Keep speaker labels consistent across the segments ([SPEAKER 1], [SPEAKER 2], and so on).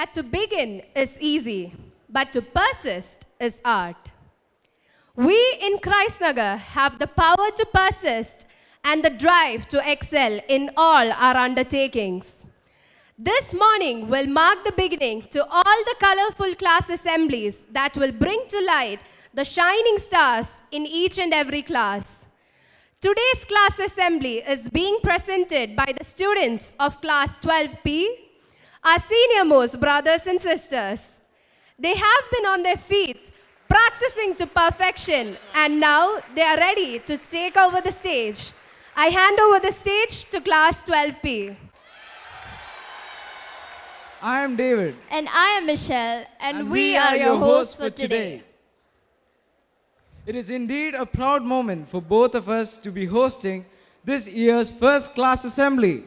[SPEAKER 1] that to begin is easy, but to persist is art. We in Christ Nagar have the power to persist and the drive to excel in all our undertakings. This morning will mark the beginning to all the colorful class assemblies that will bring to light the shining stars in each and every class. Today's class assembly is being presented by the students of class 12P, our senior-most brothers and sisters. They have been on their feet, practicing to perfection, and now they are ready to take over the stage. I hand over the stage to class 12P.
[SPEAKER 2] I am David.
[SPEAKER 3] And I am Michelle, and we are your hosts for today.
[SPEAKER 2] It is indeed a proud moment for both of us to be hosting this year's first class assembly.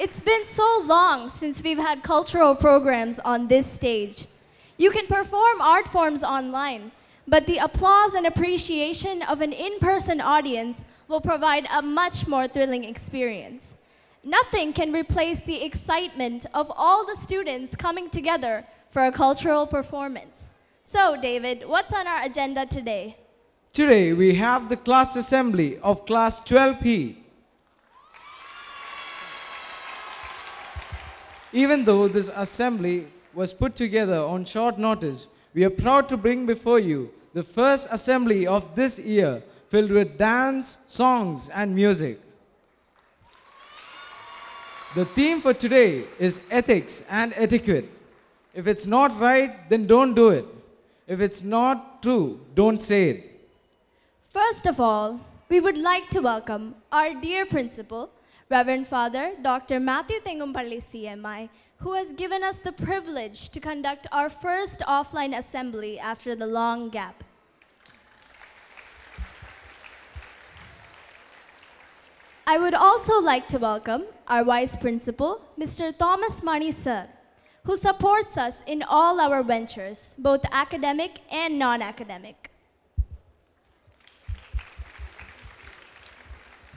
[SPEAKER 3] It's been so long since we've had cultural programs on this stage. You can perform art forms online, but the applause and appreciation of an in-person audience will provide a much more thrilling experience. Nothing can replace the excitement of all the students coming together for a cultural performance. So, David, what's on our agenda today?
[SPEAKER 2] Today, we have the class assembly of class 12P. Even though this assembly was put together on short notice, we are proud to bring before you the first assembly of this year filled with dance, songs, and music. The theme for today is ethics and etiquette. If it's not right, then don't do it. If it's not true, don't say it.
[SPEAKER 3] First of all, we would like to welcome our dear principal, Reverend Father Dr. Matthew Tengumpalli CMI, who has given us the privilege to conduct our first offline assembly after the long gap. I would also like to welcome our Vice Principal, Mr. Thomas Mani Sir, who supports us in all our ventures, both academic and non-academic.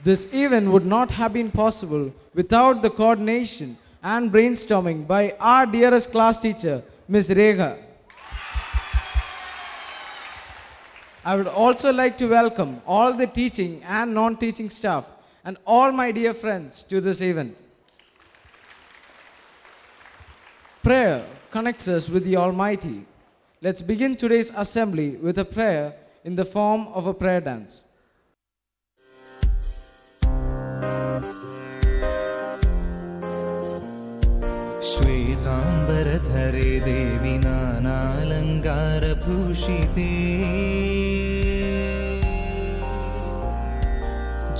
[SPEAKER 2] This event would not have been possible without the coordination and brainstorming by our dearest class teacher, Ms. Rekha. I would also like to welcome all the teaching and non-teaching staff and all my dear friends to this event. Prayer connects us with the Almighty. Let's begin today's assembly with a prayer in the form of a prayer dance.
[SPEAKER 4] श्वेतांबरधरे देवी नानालंकारभूषिते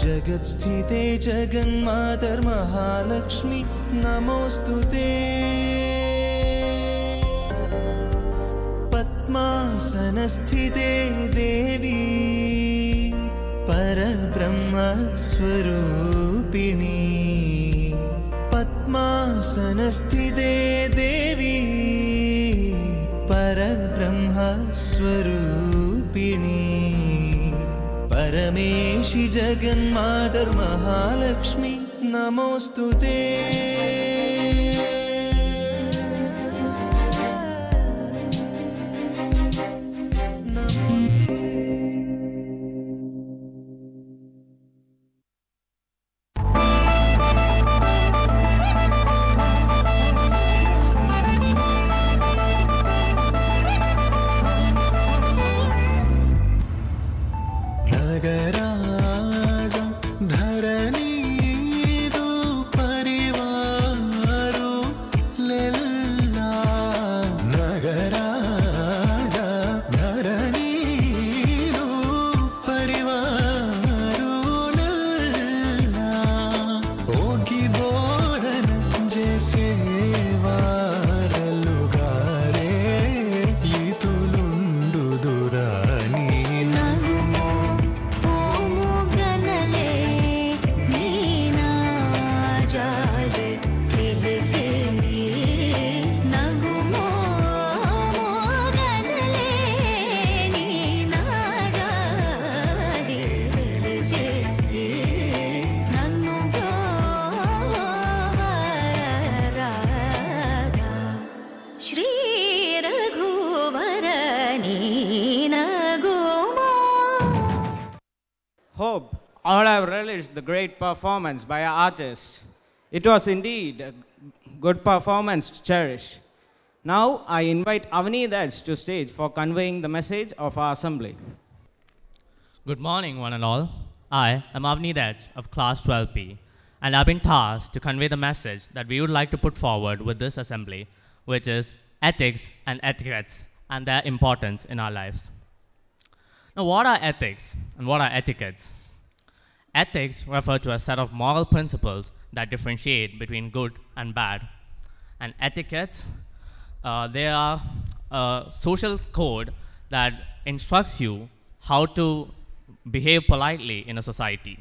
[SPEAKER 4] जगत्स्थिते जगन्मातर्महालक्ष्मी नमोस्तुते पद्मासनस्थिते देवी परब्रह्मस्वरूपिणी पद्मासनस्थिते देवी परब्रह्मस्वरूपिणी परमेशि जगन्मातर्महालक्ष्मी नमोस्तुते
[SPEAKER 5] hope all have relished the great performance by our artists. It was indeed a good performance to cherish. Now I invite Avneet to stage for conveying the message of our assembly.
[SPEAKER 6] Good morning, one and all. I am Avneet of Class 12P, and I've been tasked to convey the message that we would like to put forward with this assembly, which is ethics and etiquettes and their importance in our lives. Now, what are ethics and what are etiquettes? Ethics refer to a set of moral principles that differentiate between good and bad. And etiquettes, they are a social code that instructs you how to behave politely in a society.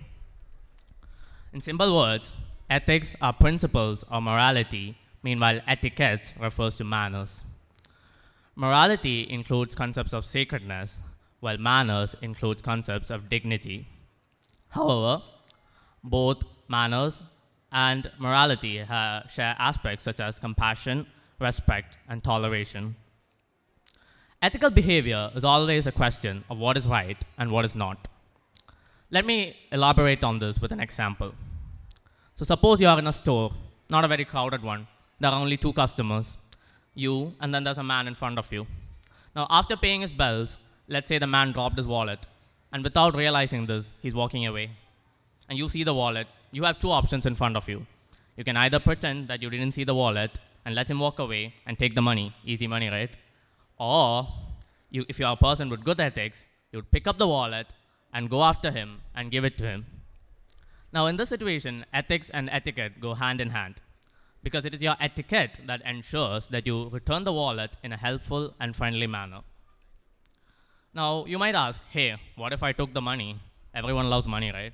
[SPEAKER 6] In simple words, ethics are principles of morality, meanwhile etiquettes refers to manners. Morality includes concepts of sacredness, while manners includes concepts of dignity. However, both manners and morality share aspects such as compassion, respect, and toleration. Ethical behavior is always a question of what is right and what is not. Let me elaborate on this with an example. So suppose you are in a store, not a very crowded one. There are only 2 customers, you, and then there's a man in front of you. Now, after paying his bills, let's say the man dropped his wallet, and without realizing this, he's walking away. And you see the wallet. You have 2 options in front of you. You can either pretend that you didn't see the wallet and let him walk away and take the money, easy money, right? Or, if you're a person with good ethics, you would pick up the wallet and go after him and give it to him. Now, in this situation, ethics and etiquette go hand in hand, because it is your etiquette that ensures that you return the wallet in a helpful and friendly manner. Now, you might ask, hey, what if I took the money? Everyone loves money, right?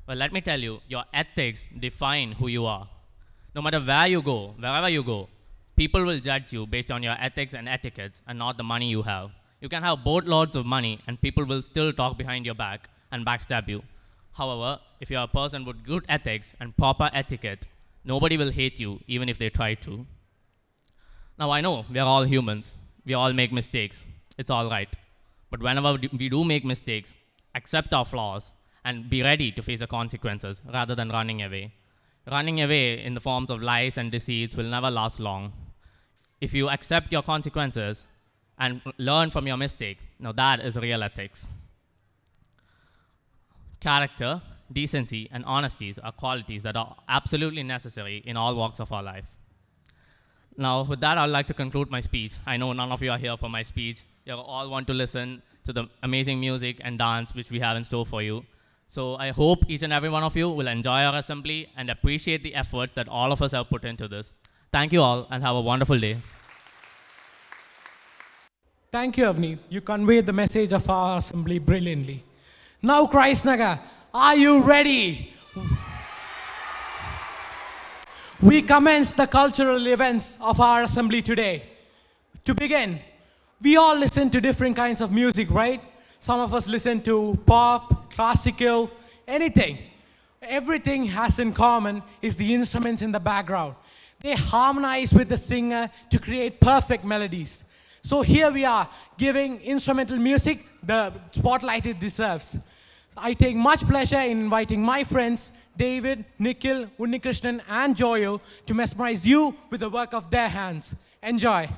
[SPEAKER 6] Well, let me tell you, your ethics define who you are. No matter where you go, wherever you go, people will judge you based on your ethics and etiquettes and not the money you have. You can have boatloads of money and people will still talk behind your back and backstab you. However, if you're a person with good ethics and proper etiquette, nobody will hate you even if they try to. Now, I know we are all humans. We all make mistakes. It's all right. But whenever we do make mistakes, accept our flaws and be ready to face the consequences rather than running away. Running away in the forms of lies and deceits will never last long. If you accept your consequences and learn from your mistake, now that is real ethics. Character, decency, and honesty are qualities that are absolutely necessary in all walks of our life. Now, with that, I'd like to conclude my speech. I know none of you are here for my speech. You all want to listen to the amazing music and dance which we have in store for you. So I hope each and every one of you will enjoy our assembly and appreciate the efforts that all of us have put into this. Thank you all and have a wonderful day.
[SPEAKER 7] Thank you, Avneet. You conveyed the message of our assembly brilliantly. Now, Christ Nagar, are you ready? We commence the cultural events of our assembly today. To begin, we all listen to different kinds of music, right? Some of us listen to pop, classical, anything. Everything has in common is the instruments in the background. They harmonize with the singer to create perfect melodies. So here we are, giving instrumental music the spotlight it deserves. I take much pleasure in inviting my friends, David, Nikhil, Unnikrishnan, and Joyo, to mesmerize you with the work of their hands. Enjoy.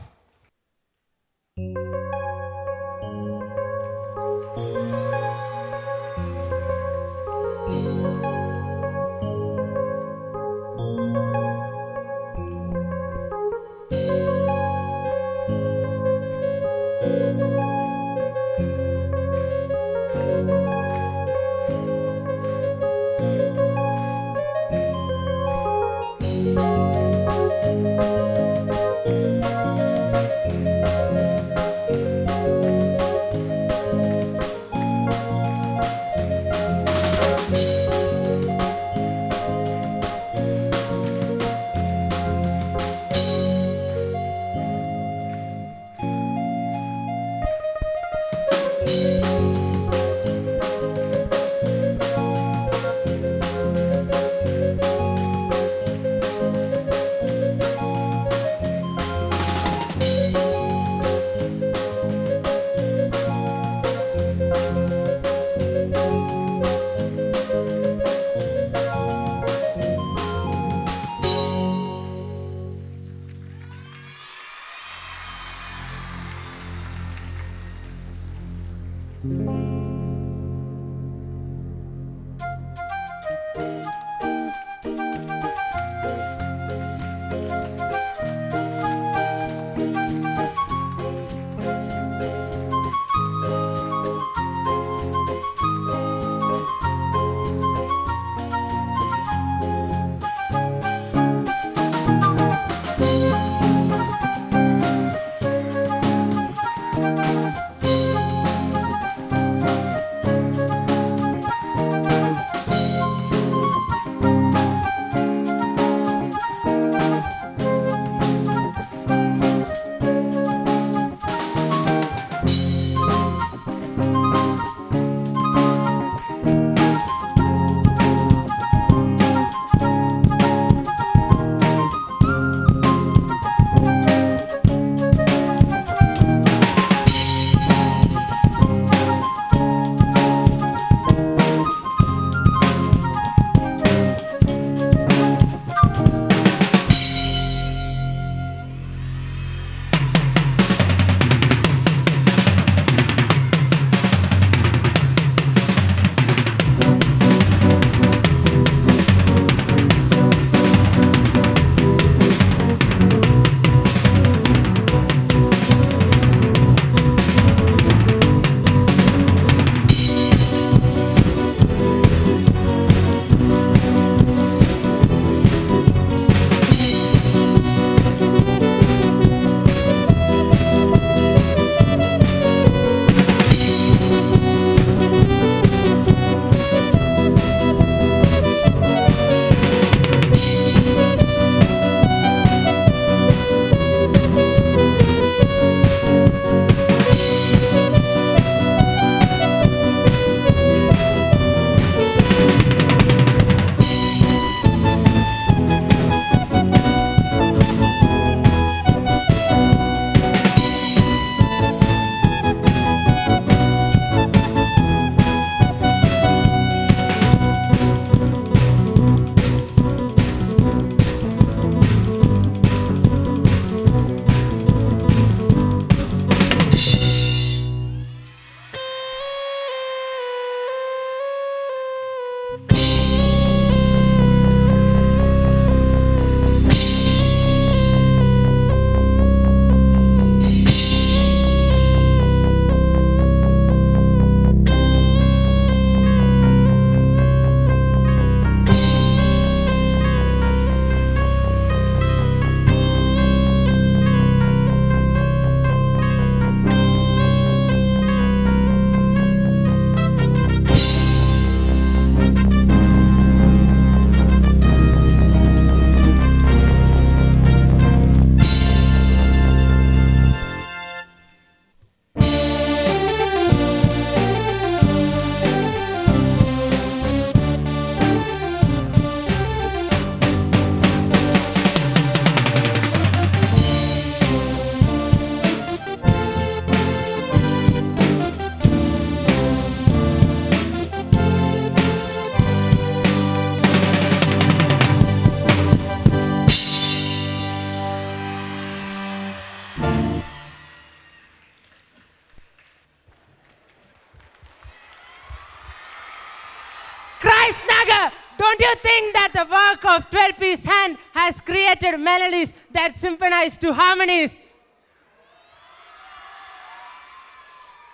[SPEAKER 8] Christ Nagar, don't you think that the work of 12P's hand has created melodies that symphonize to harmonies?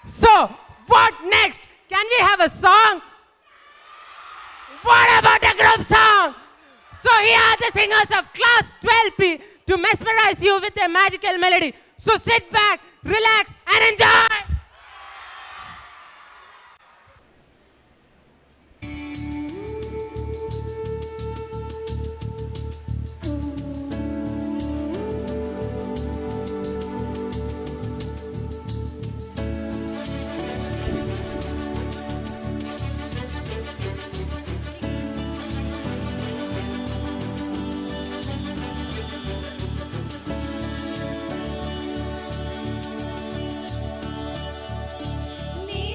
[SPEAKER 8] So, what next? Can we have a song? What about a group song? So here are the singers of class 12P to mesmerize you with a magical melody. So sit back, relax, and enjoy!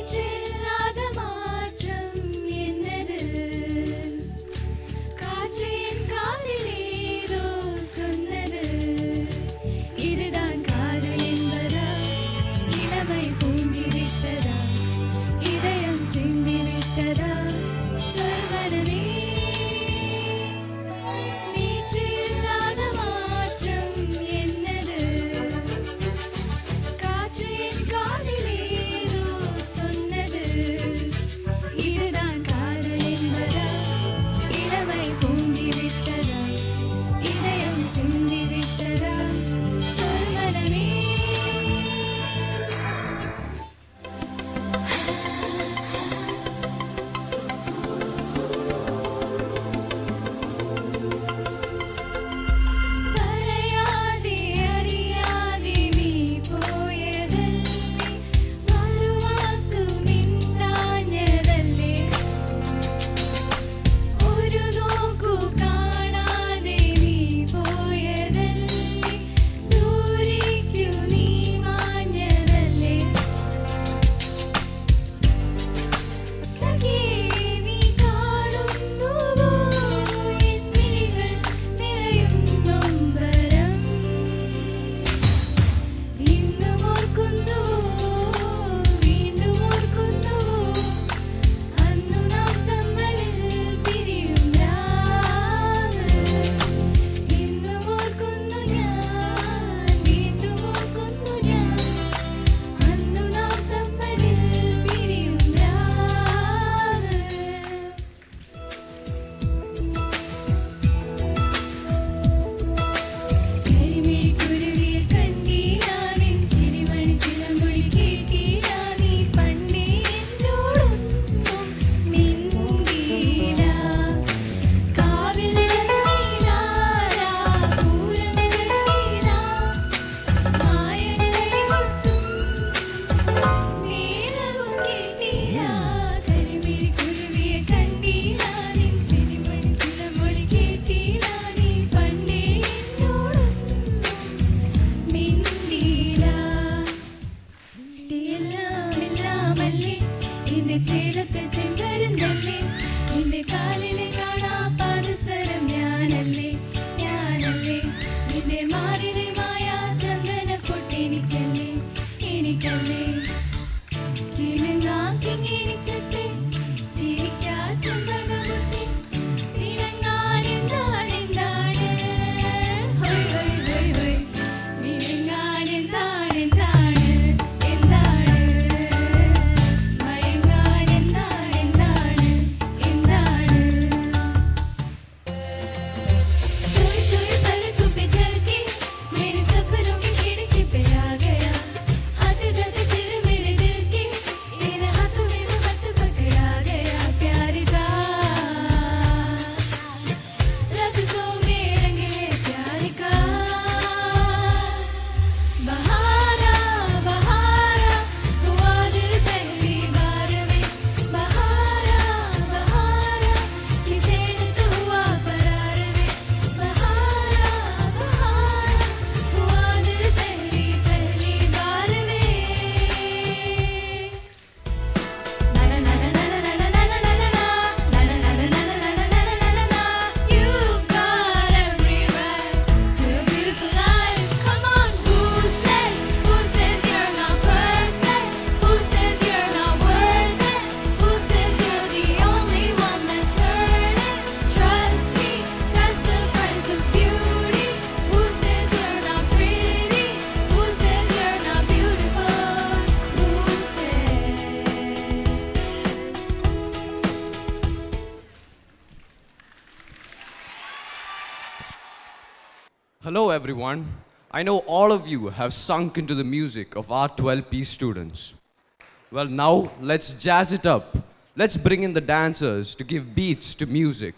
[SPEAKER 9] Chica, Hello everyone. I know all of you have sunk into the music of our 12P students. Well, now let's jazz it up. Let's bring in the dancers to give beats to music.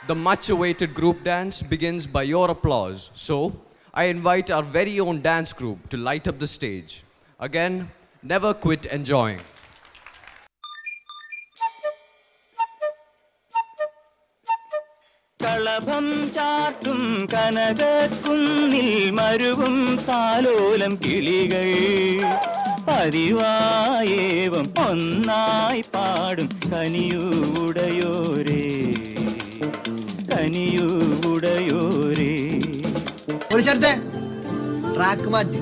[SPEAKER 9] The much-awaited group dance begins by your applause. So, I invite our very own dance group to light up the stage. Again, never quit enjoying.
[SPEAKER 10] കളഭം ചാട്ടും കനകക്കുന്നിൽ മരുവും താലോലം കിളികൾ പതിവായേവം ഒന്നായി പാടും കനിയൂടയോരേ കനിയൂടയോരേ.
[SPEAKER 11] ഒരു ശബ്ദം track മാറ്റി.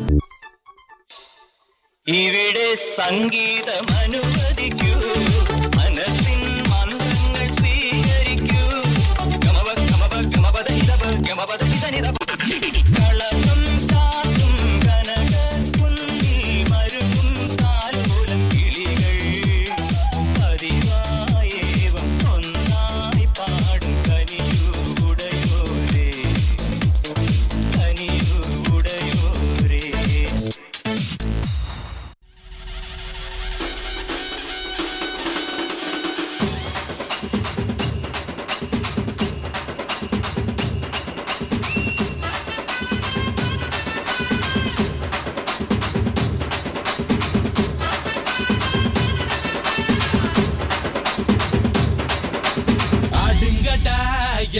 [SPEAKER 10] ഇവിടെ സംഗീതം അനുവദിക്കൂ, മനസ്സിൻ മന്ത്രങ്ങൾ സ്വീകരിക്കൂ. കളഭം ചാത്തും കനകക്കുന്നിൽ മരുവും താലോലം കിളികൾ പതിവായേവം ഒന്നായി പാടും കനിയൂടയോരേ കനിയൂടയോരേ.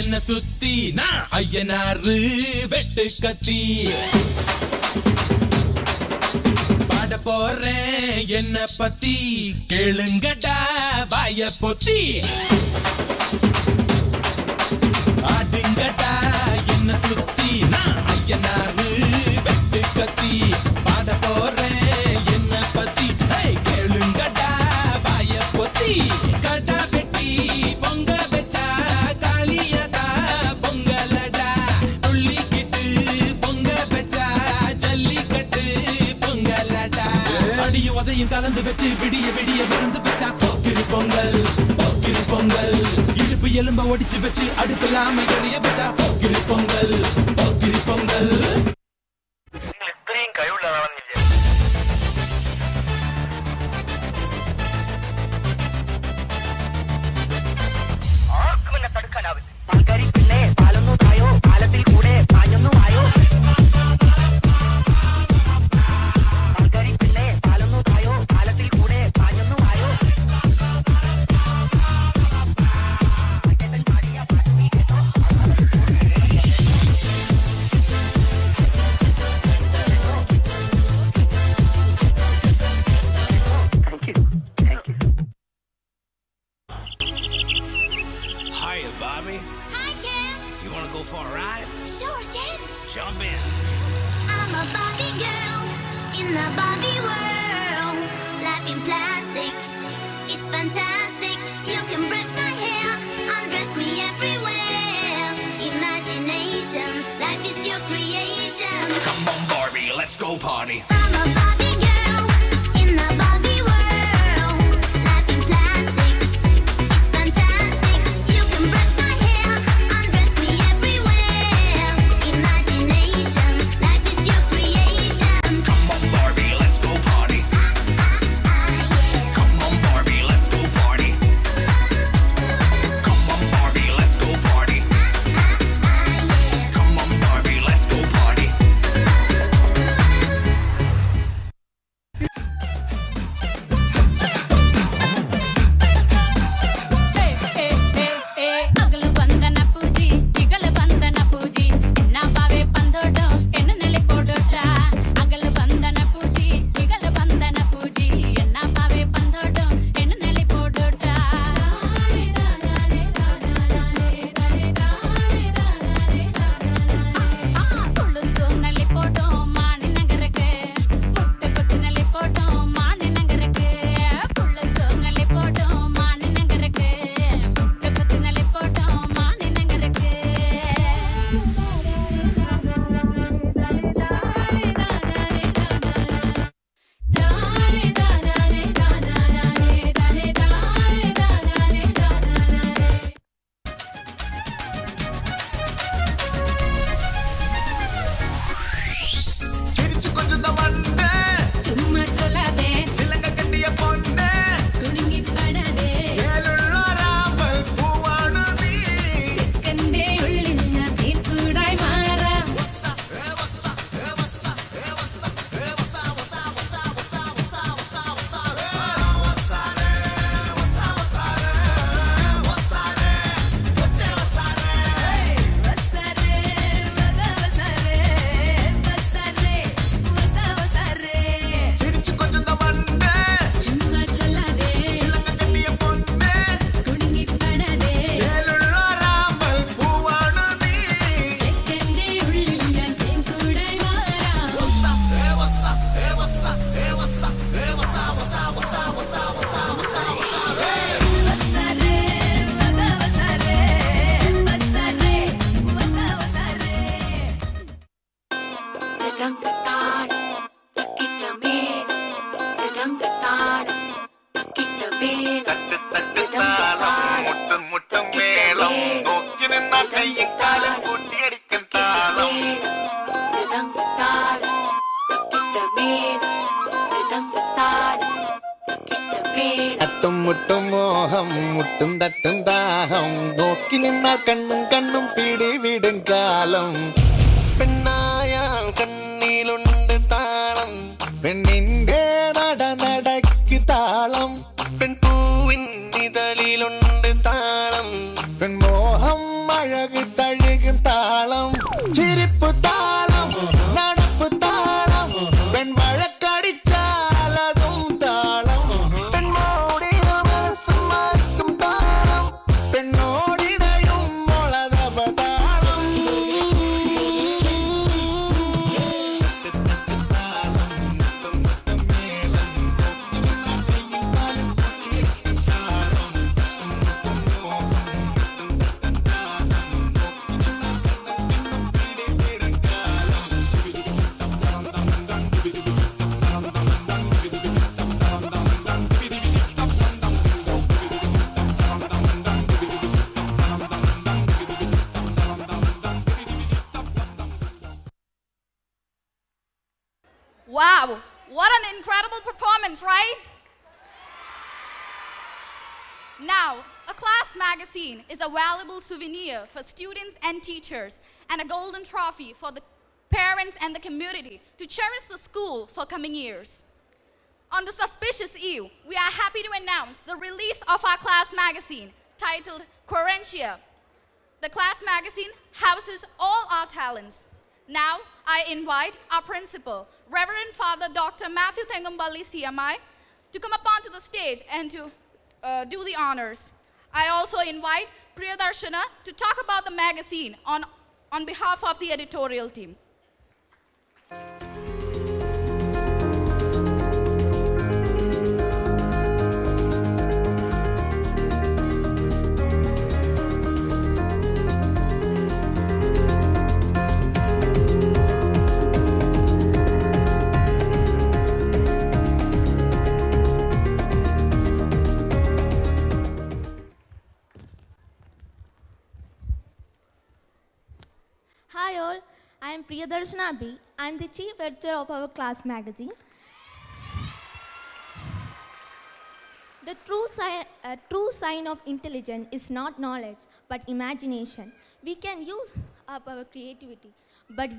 [SPEAKER 12] என்ன சுத்தி நான் ஐயனாரு வெட்டு கத்தி பாட போறேன் என்ன பத்தி கேளுங்கடா வாய பொத்தி ஆடுங்கடா என்ன சுத்தி நான் ஐயனாரு வெட்டு கத்தி பாட போறேன் என்ன பத்தி கேளுங்கடா வாய பொத்தி கடா வெட்டி பொங்க வச்சா காளியடா பொங்கலடா துள்ளிக்கிட்டு பொங்க வச்சா ஜல்லிக்கட்டு பொங்கலடா அடியும் உதையும் கலந்து வச்சு விடிய விடிய விருந்து வச்சா போக்கிரி பொங்கல் போக்கிரி பொங்கல் இடுப்பு எலும்ப ஒடிச்சு வச்சு அடுப்பில்லாம எரிய வச்சா போக்கிரி பொங்கல் போக்கிரி பொங்கல்.
[SPEAKER 13] നിങ്ങൾ ഇത്രയും കഴിവുള്ളതാണെന്ന് ആർക്കും എന്നെ തടുക്കാനാവില്ല. പാൽക്കാരി പിന്നെ പാലൊന്നു തായോ, പാലത്തിൽ കൂടെ പാഞ്ഞൊന്നു ആയോ. പാൽക്കാരി പിന്നെ പാലൊന്നു തായോ, പാലത്തിൽ കൂടെ പാഞ്ഞൊന്നു ആയോ.
[SPEAKER 12] Hiya, Bobby.
[SPEAKER 14] Hi, Ken.
[SPEAKER 12] You want to go for a ride?
[SPEAKER 14] Sure, Ken.
[SPEAKER 12] Jump in.
[SPEAKER 14] I'm a Barbie girl in the Barbie world. Life in plastic, it's fantastic. You can brush my hair, undress me everywhere. Imagination, life is your creation.
[SPEAKER 12] Come on, Barbie, let's go party.
[SPEAKER 14] I'm a Barbie girl in the Barbie world. Life in plastic, it's fantastic. You can brush my hair, undress me everywhere. Imagination, life is your creation.
[SPEAKER 12] Come on, Barbie, let's go party. Come on, Barbie, let's go party. Come on, Barbie, let's go party. Come on, Barbie, let's go party.
[SPEAKER 15] തട്ട് തട്ട് താളം മുട്ടും മുട്ടും മേളം നോക്കി നിന്ന കയ്യും കാലും കൂട്ടിയടിക്കും താളം തട്ടും മുട്ടും മോഹം മുട്ടും തട്ടും ദാഹം നോക്കി നിന്ന കണ്ണും കണ്ണും പിടിവിടും കാലം പെണ്ണായാൽ കണ്ണിലുണ്ട് താളം പെണ്ണിന്റെ നടക്ക് താളം പെൺപൂവിൻ ഇതളിലുണ്ട് താളം പെൺമോഹം അഴക് തഴുകും താളം ചിരിപ്പ് താളം നടപ്പ് താളം പെൺവഴക്കടിച്ചാലതും താളം പെൺമോടിയ മനസ്സ് മാറ്റും താളം പെണ്ണോടിടയും മുളതപ താളം
[SPEAKER 16] Wow, what an incredible performance, right? Now, a class magazine is a valuable souvenir for students and teachers and a golden trophy for the parents and the community to cherish the school for coming years. On this auspicious eve, we are happy to announce the release of our class magazine titled Quarentia. The class magazine houses all our talents. Now, I invite our principal, Reverend Father Dr. Matthew Thengumbali CMI, to come up onto the stage and to do the honors. I also invite Priyadarshana to talk about the magazine on behalf of the editorial team.
[SPEAKER 3] Hi all, I am Priyadarshana B. I am the chief editor of our class magazine. The true sign of intelligence is not knowledge, but imagination. We can use up our creativity, but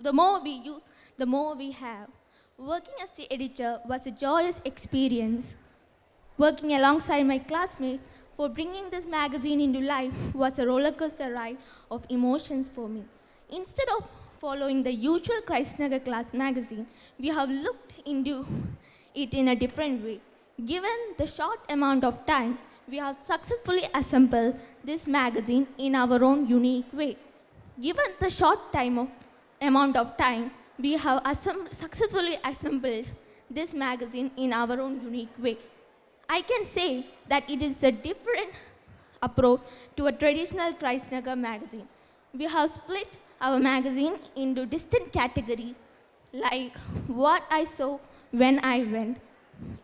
[SPEAKER 3] the more we use, the more we have. Working as the editor was a joyous experience. Working alongside my classmates for bringing this magazine into life was a roller coaster ride of emotions for me. Instead of following the usual Nagar class magazine, we have looked into it in a different way. Given the short amount of time, we have successfully assembled this magazine in our own unique way. Given the short amount of time, we have successfully assembled this magazine in our own unique way. I can say that it is a different approach to a traditional Nagar magazine. We have split our magazine into distinct categories like what I saw when I went,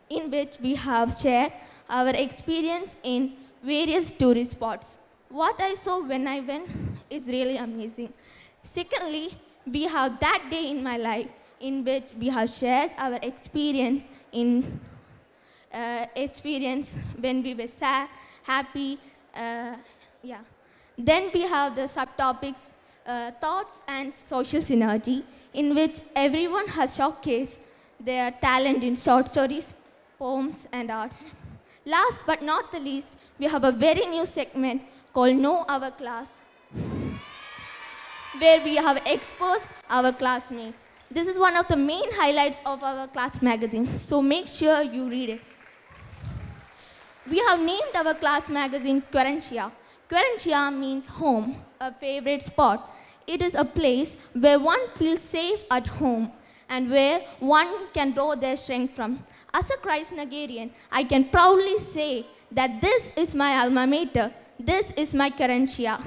[SPEAKER 3] in which we have shared our experience in various tourist spots. What I saw when I went is really amazing. Secondly, we have that day in my life in which we have shared our experience when we were sad, happy, Then we have the subtopics, thoughts and social synergy, in which everyone has showcased their talent in short stories, poems and arts. Last but not the least, we have a very new segment called Know Our Class, where we have exposed our classmates. This is one of the main highlights of our class magazine, so make sure you read it. We have named our class magazine Quarentia. Quarentia means home, a favorite spot. It is a place where one feels safe at home and where one can draw their strength from. As a Nagarian, I can proudly say that this is my alma mater, this is my Quarentia.